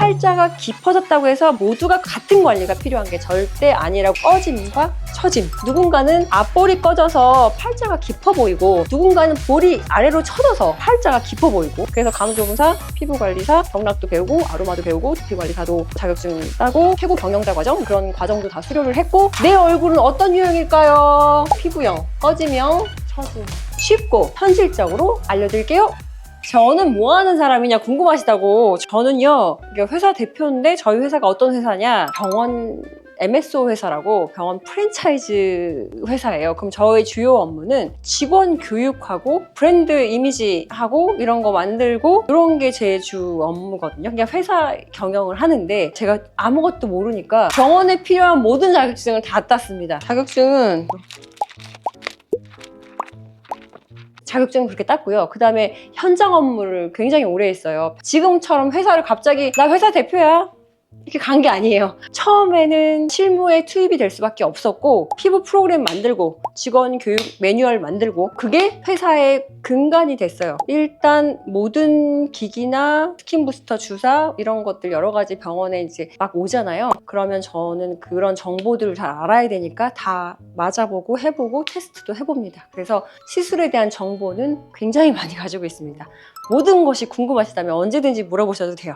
팔자가 깊어졌다고 해서 모두가 같은 관리가 필요한 게 절대 아니라고. 꺼짐과 처짐. 누군가는 앞볼이 꺼져서 팔자가 깊어 보이고 누군가는 볼이 아래로 처져서 팔자가 깊어 보이고, 그래서 간호조무사, 피부관리사, 경락도 배우고 아로마도 배우고 두피관리사도 자격증 따고 최고 경영자 과정, 그런 과정도 다 수료를 했고. 내 얼굴은 어떤 유형일까요? 피부형, 꺼짐형, 처짐. 쉽고 현실적으로 알려드릴게요. 저는 뭐 하는 사람이냐 궁금하시다고. 저는요, 회사 대표인데 저희 회사가 어떤 회사냐, 병원 MSO 회사라고 병원 프랜차이즈 회사예요. 그럼 저희 주요 업무는 직원 교육하고 브랜드 이미지하고 이런 거 만들고, 이런 게 제 주 업무거든요. 그냥 회사 경영을 하는데 제가 아무것도 모르니까 병원에 필요한 모든 자격증을 다 땄습니다. 자격증은 그렇게 땄고요. 그 다음에 현장 업무를 굉장히 오래 했어요. 지금처럼 회사를 갑자기 나 회사 대표야 이렇게 간 게 아니에요. 처음에는 실무에 투입이 될 수밖에 없었고, 피부 프로그램 만들고 직원 교육 매뉴얼 만들고, 그게 회사의 근간이 됐어요. 일단 모든 기기나 스킨 부스터 주사 이런 것들 여러 가지 병원에 이제 막 오잖아요. 그러면 저는 그런 정보들을 잘 알아야 되니까 다 맞아보고 해보고 테스트도 해봅니다. 그래서 시술에 대한 정보는 굉장히 많이 가지고 있습니다. 모든 것이 궁금하시다면 언제든지 물어보셔도 돼요.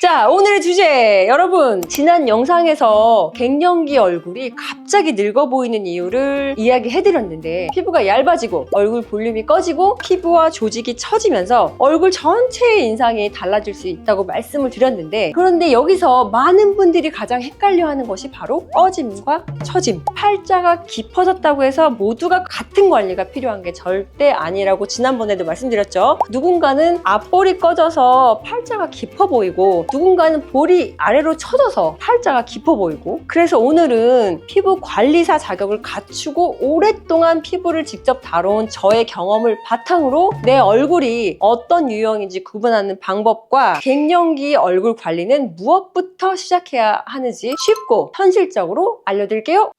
자, 오늘의 주제, 여러분, 지난 영상에서 갱년기 얼굴이 갑자기 늙어 보이는 이유를 이야기해드렸는데, 피부가 얇아지고 얼굴 볼륨이 꺼지고 피부와 조직이 처지면서 얼굴 전체의 인상이 달라질 수 있다고 말씀을 드렸는데, 그런데 여기서 많은 분들이 가장 헷갈려하는 것이 바로 꺼짐과 처짐. 팔자가 깊어졌다고 해서 모두가 같은 관리가 필요한 게 절대 아니라고 지난번에도 말씀드렸죠. 누군가는 앞볼이 꺼져서 팔자가 깊어 보이고 누군가는 볼이 아래로 처져서 팔자가 깊어 보이고, 그래서 오늘은 피부 관리사 자격을 갖추고 오랫동안 피부를 직접 다뤄온 저의 경험을 바탕으로 내 얼굴이 어떤 유형인지 구분하는 방법과 갱년기 얼굴 관리는 무엇부터 시작해야 하는지 쉽고 현실적으로 알려드릴게요.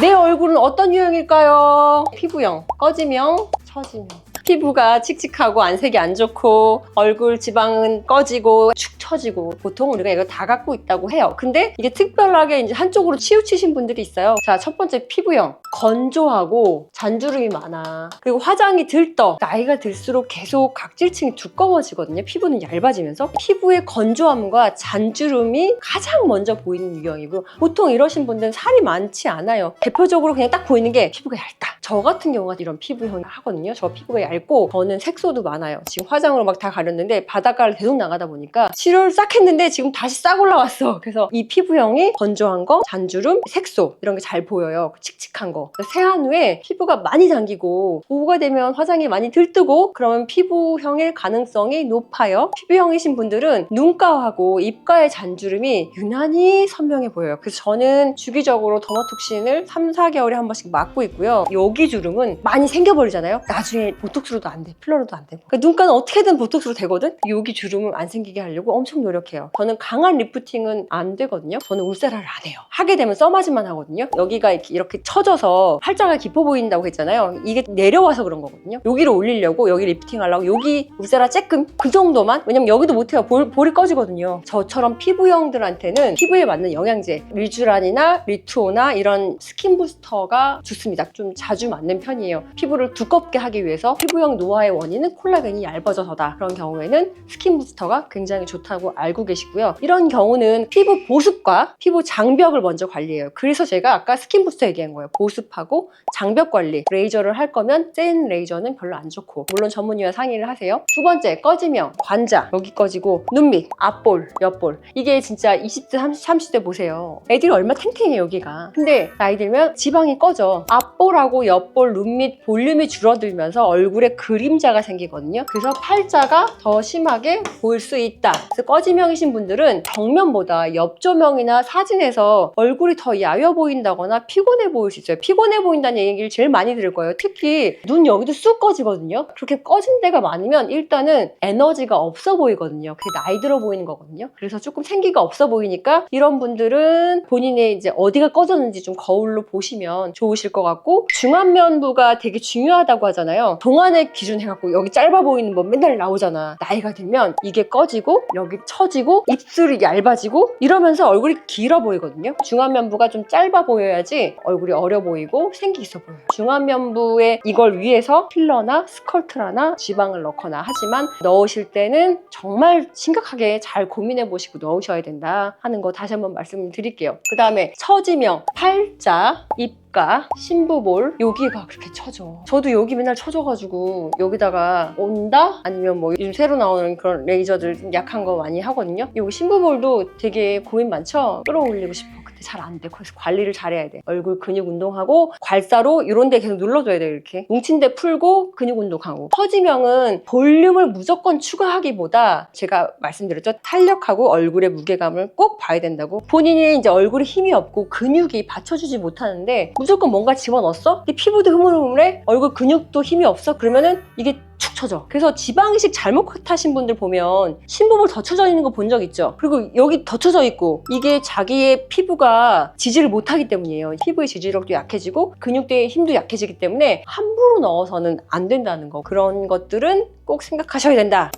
내 얼굴은 어떤 유형일까요? 피부형, 꺼짐형, 처짐형. 피부가 칙칙하고 안색이 안 좋고 얼굴 지방은 꺼지고 축 처지고, 보통 우리가 이거 다 갖고 있다고 해요. 근데 이게 특별하게 이제 한쪽으로 치우치신 분들이 있어요. 자, 첫 번째 피부형. 건조하고 잔주름이 많아. 그리고 화장이 들떠. 나이가 들수록 계속 각질층이 두꺼워지거든요. 피부는 얇아지면서. 피부의 건조함과 잔주름이 가장 먼저 보이는 유형이고, 보통 이러신 분들은 살이 많지 않아요. 대표적으로 그냥 딱 보이는 게 피부가 얇다. 저 같은 경우가 이런 피부형 하거든요. 저 피부가 얇고 저는 색소도 많아요. 지금 화장으로 막 다 가렸는데 바닷가를 계속 나가다 보니까 치료를 싹 했는데 지금 다시 싹 올라왔어. 그래서 이 피부형이 건조한 거, 잔주름, 색소 이런 게 잘 보여요. 칙칙한 거. 세안 후에 피부가 많이 당기고 오후가 되면 화장이 많이 들뜨고, 그러면 피부형일 가능성이 높아요. 피부형이신 분들은 눈가하고 입가의 잔주름이 유난히 선명해 보여요. 그래서 저는 주기적으로 더마톡신을 3, 4개월에 한 번씩 맞고 있고요. 여기 주름은 많이 생겨버리잖아요. 나중에 보톡스로도 안 돼, 필러로도 안 되고. 그러니까 눈가는 어떻게든 보톡스로 되거든? 여기 주름을 안 생기게 하려고 엄청 노력해요. 저는 강한 리프팅은 안 되거든요. 저는 울세라를 안 해요. 하게 되면 써마지만 하거든요. 여기가 이렇게 처져서 팔자가 깊어 보인다고 했잖아요. 이게 내려와서 그런 거거든요. 여기를 올리려고, 여기 리프팅 하려고 여기 울세라 쬐끔 그 정도만. 왜냐면 여기도 못해요. 볼이 꺼지거든요. 저처럼 피부형들한테는 피부에 맞는 영양제, 리쥬란이나 리투오나 이런 스킨 부스터가 좋습니다. 좀 자주 맞는 편이에요. 피부를 두껍게 하기 위해서. 피부형 노화의 원인은 콜라겐이 얇아져서다. 그런 경우에는 스킨 부스터가 굉장히 좋다고 알고 계시고요. 이런 경우는 피부 보습과 피부 장벽을 먼저 관리해요. 그래서 제가 아까 스킨 부스터 얘기한 거예요. 보습하고 장벽 관리. 레이저를 할 거면 센 레이저는 별로 안 좋고, 물론 전문의와 상의를 하세요. 두 번째, 꺼짐형. 관자 여기 꺼지고 눈 밑, 앞볼, 옆볼. 이게 진짜 20대, 30대 보세요. 애들이 얼마나 탱탱해요 여기가. 근데 나이 들면 지방이 꺼져. 앞볼하고 옆볼, 눈 밑 볼륨이 줄어들면서 얼굴에 그림자가 생기거든요. 그래서 팔자가 더 심하게 보일 수 있다. 그래서 꺼짐형이신 분들은 정면보다 옆조명이나 사진에서 얼굴이 더 야여 보인다거나 피곤해 보일 수 있어요. 피곤해 보인다는 얘기를 제일 많이 들을 거예요. 특히 눈 여기도 쑥 꺼지거든요. 그렇게 꺼진 데가 많으면 일단은 에너지가 없어 보이거든요. 그게 나이 들어 보이는 거거든요. 그래서 조금 생기가 없어 보이니까 이런 분들은 본인의 이제 어디가 꺼졌는지 좀 거울로 보시면 좋으실 것 같고, 같고 중안면부가 되게 중요하다고 하잖아요. 동안의 기준 해갖고 여기 짧아 보이는 뭐 맨날 나오잖아. 나이가 들면 이게 꺼지고 여기 처지고 입술이 얇아지고 이러면서 얼굴이 길어 보이거든요. 중안면부가 좀 짧아 보여야지 얼굴이 어려 보이고 생기 있어 보여요. 중안면부에 이걸 위해서 필러나 스컬트라나 지방을 넣거나 하지만 넣으실 때는 정말 심각하게 잘 고민해 보시고 넣으셔야 된다 하는 거 다시 한번 말씀을 드릴게요. 그 다음에 처지명, 팔자, 입가, 심부볼 여기가 그렇게 처져. 저도 여기 맨날 처져가지고 여기다가 온다? 아니면 뭐 요즘 새로 나오는 그런 레이저들 좀 약한 거 많이 하거든요. 여기 심부볼도 되게 고민 많죠? 끌어올리고 싶어. 근데 잘 안 돼. 그래서 관리를 잘해야 돼. 얼굴 근육 운동하고 괄사로 이런 데 계속 눌러줘야 돼. 이렇게 뭉친 데 풀고 근육 운동하고. 처지명은 볼륨을 무조건 추가하기보다 제가 말씀드렸죠. 탄력하고 얼굴의 무게감을 꼭 봐야 된다고. 본인이 이제 얼굴에 힘이 없고 근육이 받쳐주지 못하는데 무조건 뭔가 집어넣었어? 근데 피부도 흐물흐물해? 얼굴 근육도 힘이 없어? 그러면은 이게 축 처져. 그래서 지방이식 잘못 타신 분들 보면 심부볼 더 처져 있는 거 본 적 있죠? 그리고 여기 더 처져 있고 이게 자기의 피부가 지지를 못하기 때문이에요. 피부의 지지력도 약해지고 근육대의 힘도 약해지기 때문에 함부로 넣어서는 안 된다는 거. 그런 것들은 꼭 생각하셔야 된다.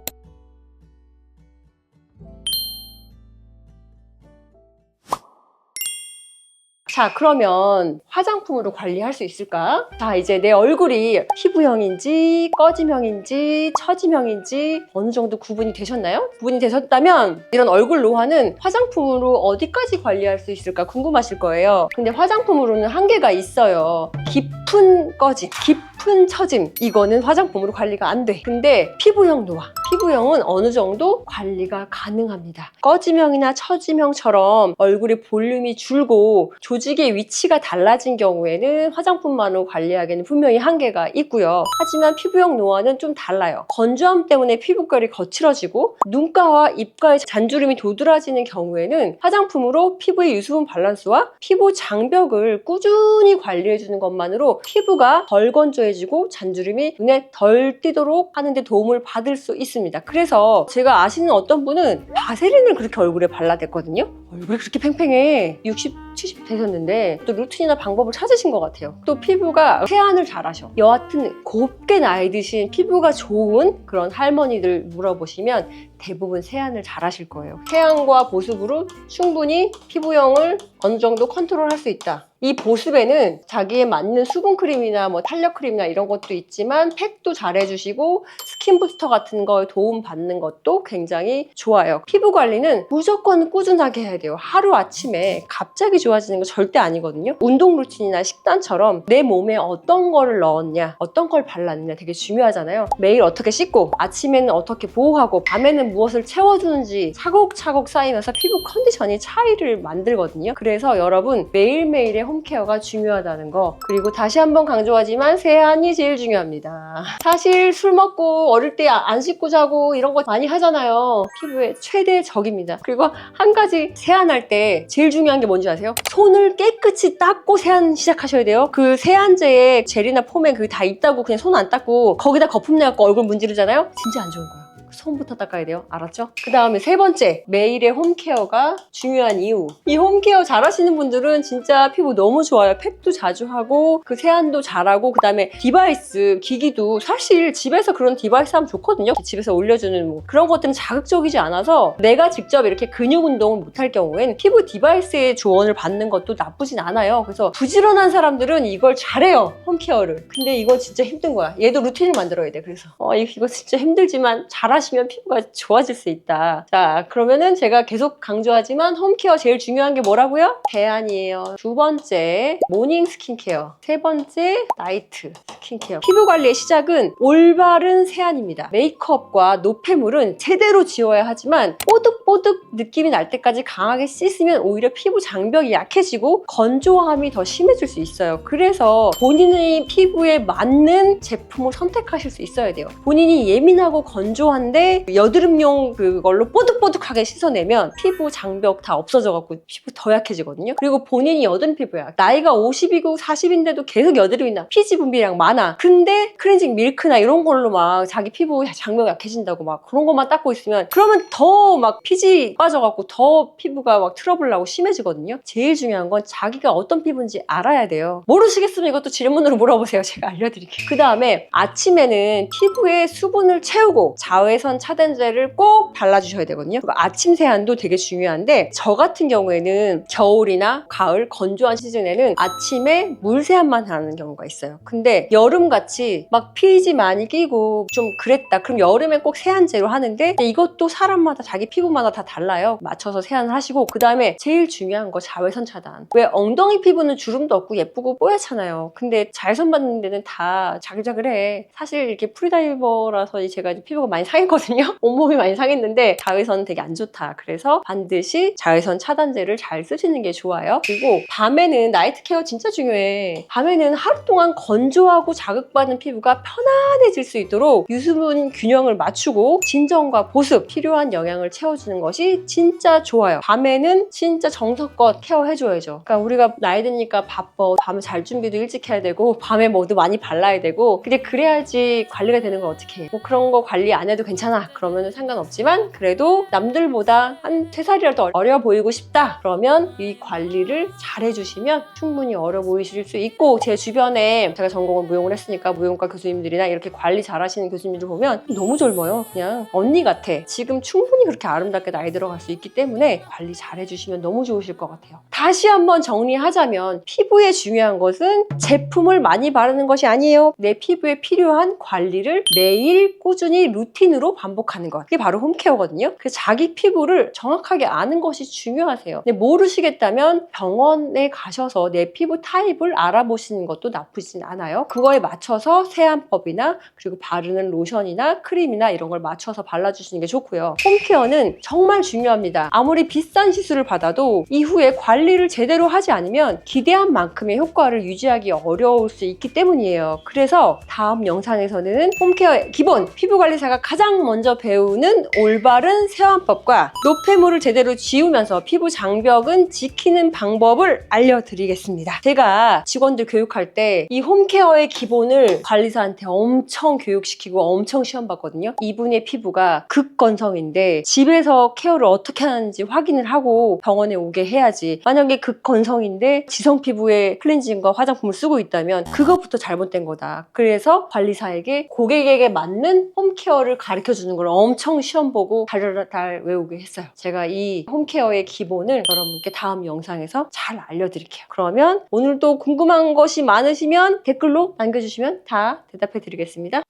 자, 그러면 화장품으로 관리할 수 있을까? 자, 이제 내 얼굴이 피부형인지 꺼짐형인지 처짐형인지 어느 정도 구분이 되셨나요? 구분이 되셨다면 이런 얼굴 노화는 화장품으로 어디까지 관리할 수 있을까 궁금하실 거예요. 근데 화장품으로는 한계가 있어요. 깊은 꺼짐, 깊은 처짐 이거는 화장품으로 관리가 안 돼. 근데 피부형 노화, 피부형은 어느 정도 관리가 가능합니다. 꺼짐형이나 처짐형처럼 얼굴의 볼륨이 줄고 조직의 위치가 달라진 경우에는 화장품만으로 관리하기에는 분명히 한계가 있고요. 하지만 피부형 노화는 좀 달라요. 건조함 때문에 피부결이 거칠어지고 눈가와 입가의 잔주름이 도드라지는 경우에는 화장품으로 피부의 유수분 밸런스와 피부 장벽을 꾸준히 관리해주는 것만으로 피부가 덜 건조해지고 잔주름이 눈에 덜 띄도록 하는 데 도움을 받을 수 있습니다. 그래서 제가 아시는 어떤 분은 바세린을 그렇게 얼굴에 발라댔거든요. 얼굴이 그렇게 팽팽해. 60, 70 되셨는데 또 루틴이나 방법을 찾으신 것 같아요. 또 피부가 세안을 잘하셔. 여하튼 곱게 나이 드신 피부가 좋은 그런 할머니들 물어보시면 대부분 세안을 잘하실 거예요. 세안과 보습으로 충분히 피부형을 어느 정도 컨트롤할 수 있다. 이 보습에는 자기에 맞는 수분크림이나 뭐 탄력크림이나 이런 것도 있지만 팩도 잘 해주시고 스킨 부스터 같은 거에 도움 받는 것도 굉장히 좋아요. 피부 관리는 무조건 꾸준하게 해야 돼요. 하루아침에 갑자기 좋아지는 거 절대 아니거든요. 운동 루틴이나 식단처럼 내 몸에 어떤 거를 넣었냐, 어떤 걸 발랐냐 되게 중요하잖아요. 매일 어떻게 씻고 아침에는 어떻게 보호하고 밤에는 무엇을 채워주는지 차곡차곡 쌓이면서 피부 컨디션이 차이를 만들거든요. 그래서 여러분 매일매일의 홈케어가 중요하다는 거. 그리고 다시 한번 강조하지만 세안이 제일 중요합니다. 사실 술 먹고 어릴 때 안 씻고 자고 이런 거 많이 하잖아요. 피부의 최대 적입니다. 그리고 한 가지 세안할 때 제일 중요한 게 뭔지 아세요? 손을 깨끗이 닦고 세안 시작하셔야 돼요. 그 세안제에 젤이나 폼에 그게 다 있다고 그냥 손 안 닦고 거기다 거품 내갖고 얼굴 문지르잖아요? 진짜 안 좋은 거예요. 손부터 닦아야 돼요. 알았죠? 그 다음에 세 번째, 매일의 홈케어가 중요한 이유. 이 홈케어 잘 하시는 분들은 진짜 피부 너무 좋아요. 팩도 자주 하고 그 세안도 잘하고 그 다음에 디바이스, 기기도 사실 집에서 그런 디바이스 하면 좋거든요. 집에서 올려주는 뭐 그런 것들은 자극적이지 않아서 내가 직접 이렇게 근육 운동을 못할 경우엔 피부 디바이스의 조언을 받는 것도 나쁘진 않아요. 그래서 부지런한 사람들은 이걸 잘해요. 홈케어를. 근데 이거 진짜 힘든 거야. 얘도 루틴을 만들어야 돼. 그래서 이거 진짜 힘들지만 잘하시면 피부가 좋아질 수 있다. 자, 그러면은 제가 계속 강조하지만 홈케어 제일 중요한 게 뭐라고요? 세안이에요. 두 번째, 모닝 스킨케어. 세 번째, 나이트 스킨케어. 피부 관리의 시작은 올바른 세안입니다. 메이크업과 노폐물은 제대로 지워야 하지만 뽀득뽀득 느낌이 날 때까지 강하게 씻으면 오히려 피부 장벽이 약해지고 건조함이 더 심해질 수 있어요. 그래서 본인의 피부에 맞는 제품을 선택하실 수 있어야 돼요. 본인이 예민하고 건조한데 여드름용 그걸로 뽀득뽀득하게 씻어내면 피부 장벽 다 없어져갖고 피부 더 약해지거든요. 그리고 본인이 여드름 피부야. 나이가 50이고 40인데도 계속 여드름이 나. 피지 분비량 많아. 근데 클렌징 밀크나 이런 걸로 막 자기 피부 장벽 약해진다고 막 그런 것만 닦고 있으면 그러면 더 막 피지 피지 빠져갖고 더 피부가 막 트러블 나고 심해지거든요. 제일 중요한 건 자기가 어떤 피부인지 알아야 돼요. 모르시겠으면 이것도 질문으로 물어보세요. 제가 알려드릴게요. 그 다음에 아침에는 피부에 수분을 채우고 자외선 차단제를 꼭 발라주셔야 되거든요. 그리고 아침 세안도 되게 중요한데 저 같은 경우에는 겨울이나 가을 건조한 시즌에는 아침에 물 세안만 하는 경우가 있어요. 근데 여름같이 막 피지 많이 끼고 좀 그랬다. 그럼 여름에 꼭 세안제로 하는데 이것도 사람마다 자기 피부마다 다 달라요. 맞춰서 세안을 하시고 그 다음에 제일 중요한 거 자외선 차단. 왜 엉덩이 피부는 주름도 없고 예쁘고 뽀얗잖아요. 근데 자외선 받는 데는 다 자글자글해. 사실 이렇게 프리다이버라서 제가 피부가 많이 상했거든요. 온몸이 많이 상했는데 자외선은 되게 안 좋다. 그래서 반드시 자외선 차단제를 잘 쓰시는 게 좋아요. 그리고 밤에는 나이트 케어 진짜 중요해. 밤에는 하루 동안 건조하고 자극받은 피부가 편안해질 수 있도록 유수분 균형을 맞추고 진정과 보습, 필요한 영양을 채워주는 것이 진짜 좋아요. 밤에는 진짜 정성껏 케어해줘야죠. 그러니까 우리가 나이 드니까 바빠. 밤에 잘 준비도 일찍 해야 되고 밤에 뭐도 많이 발라야 되고 근데 그래야지 관리가 되는 걸 어떻게 해. 뭐 그런 거 관리 안 해도 괜찮아. 그러면 상관없지만 그래도 남들보다 한 3살이라도 어려 보이고 싶다. 그러면 이 관리를 잘 해주시면 충분히 어려 보이실 수 있고 제 주변에 제가 전공을 무용을 했으니까 무용과 교수님들이나 이렇게 관리 잘 하시는 교수님들 보면 너무 젊어요. 그냥 언니 같아. 지금 충분히 그렇게 아름답게 나이 들어갈 수 있기 때문에 관리 잘 해주시면 너무 좋으실 것 같아요. 다시 한번 정리하자면 피부에 중요한 것은 제품을 많이 바르는 것이 아니에요. 내 피부에 필요한 관리를 매일 꾸준히 루틴으로 반복하는 것. 그게 바로 홈케어거든요. 그래서 자기 피부를 정확하게 아는 것이 중요하세요. 근데 모르시겠다면 병원에 가셔서 내 피부 타입을 알아보시는 것도 나쁘진 않아요. 그거에 맞춰서 세안법이나 그리고 바르는 로션이나 크림이나 이런 걸 맞춰서 발라주시는 게 좋고요. 홈케어는 정말 중요합니다. 아무리 비싼 시술을 받아도 이후에 관리를 제대로 하지 않으면 기대한 만큼의 효과를 유지하기 어려울 수 있기 때문이에요. 그래서 다음 영상에서는 홈케어의 기본, 피부관리사가 가장 먼저 배우는 올바른 세안법과 노폐물을 제대로 지우면서 피부 장벽은 지키는 방법을 알려드리겠습니다. 제가 직원들 교육할 때 이 홈케어의 기본을 관리사한테 엄청 교육시키고 엄청 시험 봤거든요. 이분의 피부가 극건성인데 집에서 케어를 어떻게 하는지 확인을 하고 병원에 오게 해야지. 만약에 극건성인데 지성 피부에 클렌징과 화장품을 쓰고 있다면 그것부터 잘못된 거다. 그래서 관리사에게 고객에게 맞는 홈케어를 가르쳐주는 걸 엄청 시험 보고 달달달 외우게 했어요. 제가 이 홈케어의 기본을 여러분께 다음 영상에서 잘 알려드릴게요. 그러면 오늘도 궁금한 것이 많으시면 댓글로 남겨주시면 다 대답해 드리겠습니다.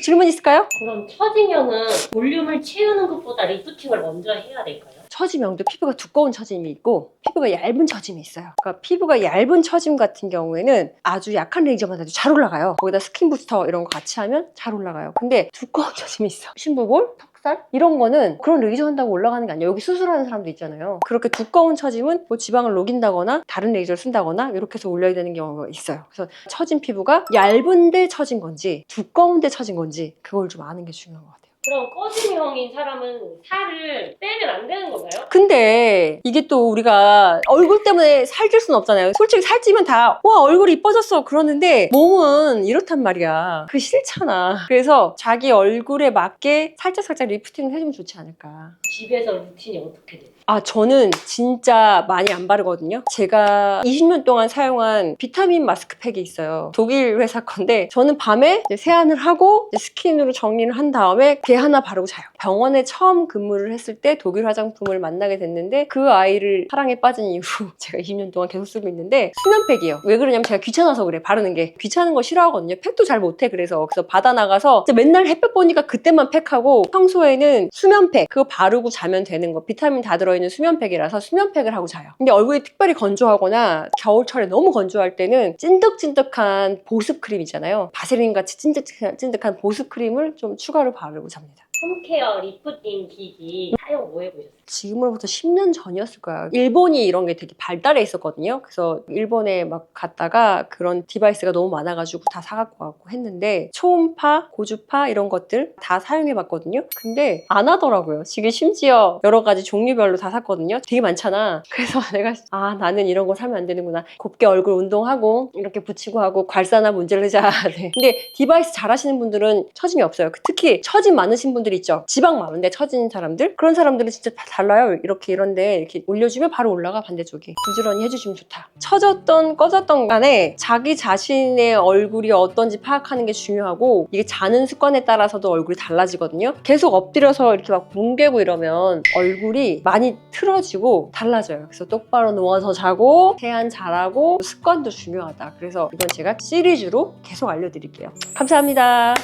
질문 있을까요? 그럼 처지면은 볼륨을 채우는 것보다 리프팅을 먼저 해야 될까요? 처지명도 피부가 두꺼운 처짐이 있고 피부가 얇은 처짐이 있어요. 그러니까 피부가 얇은 처짐 같은 경우에는 아주 약한 레이저만 해도 잘 올라가요. 거기다 스킨 부스터 이런 거 같이 하면 잘 올라가요. 근데 두꺼운 처짐이 있어. 신부볼, 턱살 이런 거는 그런 레이저 한다고 올라가는 게 아니에요. 여기 수술하는 사람도 있잖아요. 그렇게 두꺼운 처짐은 뭐 지방을 녹인다거나 다른 레이저를 쓴다거나 이렇게 해서 올려야 되는 경우가 있어요. 그래서 처진 피부가 얇은데 처진 건지 두꺼운데 처진 건지 그걸 좀 아는 게 중요한 것 같아요. 그럼 꺼짐형인 사람은 살을 빼면 안 되는 건가요? 근데 이게 또 우리가 얼굴 때문에 살찔 수는 없잖아요. 솔직히 살찌면 다 와 얼굴이 이뻐졌어 그러는데 몸은 이렇단 말이야. 그게 싫잖아. 그래서 자기 얼굴에 맞게 살짝살짝 리프팅을 해주면 좋지 않을까. 집에서 루틴이 어떻게 돼요? 저는 진짜 많이 안 바르거든요. 제가 20년 동안 사용한 비타민 마스크팩이 있어요. 독일 회사 건데 저는 밤에 이제 세안을 하고 이제 스킨으로 정리를 한 다음에 걔 하나 바르고 자요. 병원에 처음 근무를 했을 때 독일 화장품을 만나게 됐는데 그 아이를 사랑에 빠진 이후 제가 20년 동안 계속 쓰고 있는데 수면팩이에요. 왜 그러냐면 제가 귀찮아서 그래. 바르는 게. 귀찮은 거 싫어하거든요. 팩도 잘 못해. 그래서 받아 나가서 맨날 햇볕 보니까 그때만 팩하고 평소에는 수면팩 그거 바르고 자면 되는 거. 비타민 다 들어있는 수면팩이라서 수면팩을 하고 자요. 근데 얼굴이 특별히 건조하거나 겨울철에 너무 건조할 때는 찐득찐득한 보습크림 있잖아요. 바세린 같이 찐득찐득한 보습크림을 좀 추가로 바르고 잡니다. 홈케어 리프팅 기기 사용 뭐 해보셨어요? 지금으로부터 10년 전이었을 거야. 일본이 이런 게 되게 발달해 있었거든요. 그래서 일본에 막 갔다가 그런 디바이스가 너무 많아가지고 다 사갖고 왔고 했는데 초음파, 고주파 이런 것들 다 사용해봤거든요. 근데 안 하더라고요. 지금 심지어 여러 가지 종류별로 다 샀거든요. 되게 많잖아. 그래서 내가 나는 이런 거 사면 안 되는구나. 곱게 얼굴 운동하고 이렇게 붙이고 하고 괄사나 문제를 자. 네. 근데 디바이스 잘 하시는 분들은 처짐이 없어요. 특히 처짐 많으신 분들 분들 있죠. 지방 많은데 처진 사람들, 그런 사람들은 진짜 다 달라요. 이렇게 이런데 이렇게 올려주면 바로 올라가. 반대쪽이 부지런히 해주시면 좋다. 처졌던 꺼졌던 간에 자기 자신의 얼굴이 어떤지 파악하는 게 중요하고, 이게 자는 습관에 따라서도 얼굴이 달라지거든요. 계속 엎드려서 이렇게 막 뭉개고 이러면 얼굴이 많이 틀어지고 달라져요. 그래서 똑바로 누워서 자고 세안 잘하고 습관도 중요하다. 그래서 이건 제가 시리즈로 계속 알려드릴게요. 감사합니다.